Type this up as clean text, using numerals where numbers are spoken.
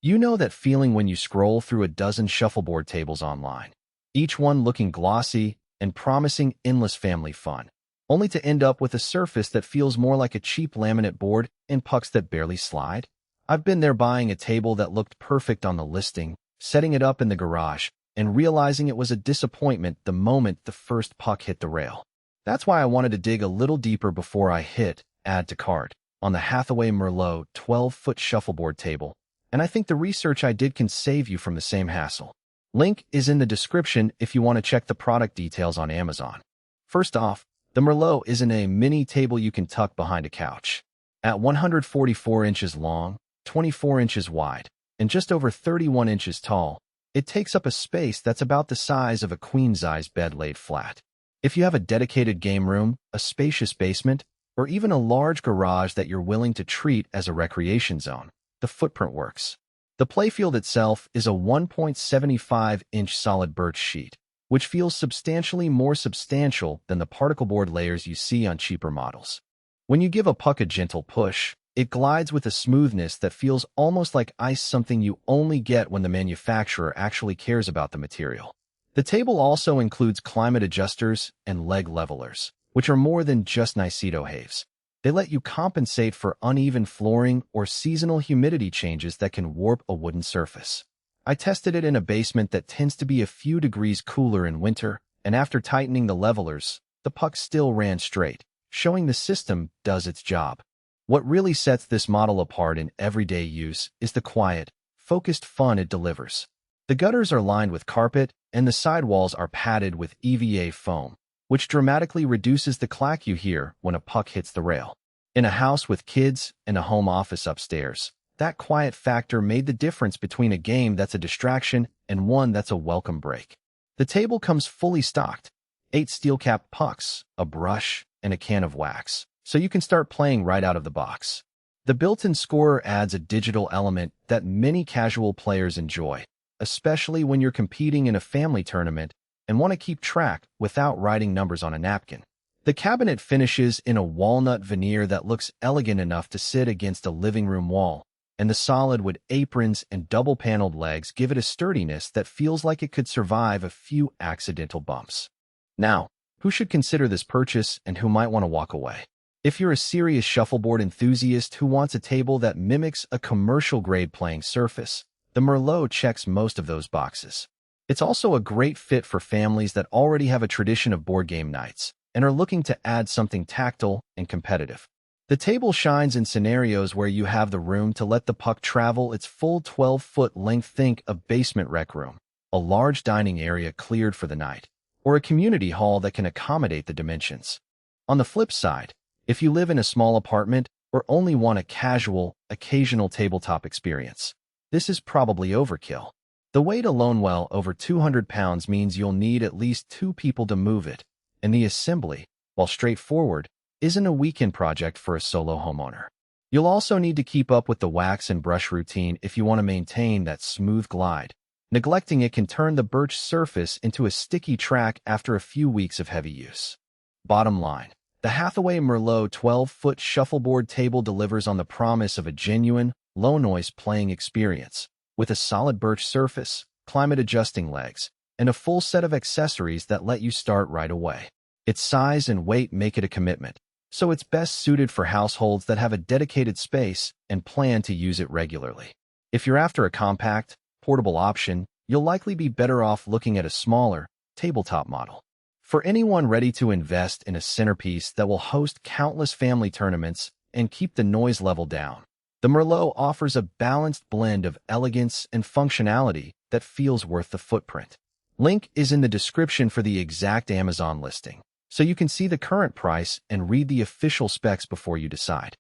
You know that feeling when you scroll through a dozen shuffleboard tables online, each one looking glossy and promising endless family fun, only to end up with a surface that feels more like a cheap laminate board and pucks that barely slide? I've been there buying a table that looked perfect on the listing, setting it up in the garage, and realizing it was a disappointment the moment the first puck hit the rail. That's why I wanted to dig a little deeper before I hit Add to Cart on the Hathaway Merlot 12-foot shuffleboard table, and I think the research I did can save you from the same hassle. Link is in the description if you want to check the product details on Amazon. First off, the Merlot isn't a mini table you can tuck behind a couch. At 144 inches long, 24 inches wide, and just over 31 inches tall, it takes up a space that's about the size of a queen-size bed laid flat. If you have a dedicated game room, a spacious basement, or even a large garage that you're willing to treat as a recreation zone, the footprint works. The Playfield itself is a 1.75-inch solid birch sheet, which feels substantially more substantial than the particle board layers you see on cheaper models. When you give a puck a gentle push, it glides with a smoothness that feels almost like ice, something you only get when the manufacturer actually cares about the material. The table also includes climate adjusters and leg levelers, which are more than just nice-to-haves. They let you compensate for uneven flooring or seasonal humidity changes that can warp a wooden surface. I tested it in a basement that tends to be a few degrees cooler in winter, and after tightening the levelers, the puck still ran straight, showing the system does its job. What really sets this model apart in everyday use is the quiet, focused fun it delivers. The gutters are lined with carpet, and the sidewalls are padded with EVA foam, which dramatically reduces the clack you hear when a puck hits the rail. In a house with kids and a home office upstairs, that quiet factor made the difference between a game that's a distraction and one that's a welcome break. The table comes fully stocked, 8 steel-capped pucks, a brush, and a can of wax, so you can start playing right out of the box. The built-in scorer adds a digital element that many casual players enjoy, especially when you're competing in a family tournament and want to keep track without writing numbers on a napkin. The cabinet finishes in a walnut veneer that looks elegant enough to sit against a living room wall, and the solid wood aprons and double-paneled legs give it a sturdiness that feels like it could survive a few accidental bumps. Now, who should consider this purchase and who might want to walk away? If you're a serious shuffleboard enthusiast who wants a table that mimics a commercial-grade playing surface, the Merlot checks most of those boxes. It's also a great fit for families that already have a tradition of board game nights and are looking to add something tactile and competitive. The table shines in scenarios where you have the room to let the puck travel its full 12-foot length. Think a basement rec room, a large dining area cleared for the night, or a community hall that can accommodate the dimensions. On the flip side, if you live in a small apartment or only want a casual, occasional tabletop experience, this is probably overkill. The weight alone, well over 200 pounds, means you'll need at least 2 people to move it, and the assembly, while straightforward, isn't a weekend project for a solo homeowner. You'll also need to keep up with the wax and brush routine if you want to maintain that smooth glide. Neglecting it can turn the birch surface into a sticky track after a few weeks of heavy use. Bottom line, the Hathaway Merlot 12-foot shuffleboard table delivers on the promise of a genuine, low-noise playing experience, with a solid birch surface, climate-adjusting legs, and a full set of accessories that let you start right away. Its size and weight make it a commitment, so it's best suited for households that have a dedicated space and plan to use it regularly. If you're after a compact, portable option, you'll likely be better off looking at a smaller, tabletop model. For anyone ready to invest in a centerpiece that will host countless family tournaments and keep the noise level down, the Merlot offers a balanced blend of elegance and functionality that feels worth the footprint. Link is in the description for the exact Amazon listing, so you can see the current price and read the official specs before you decide.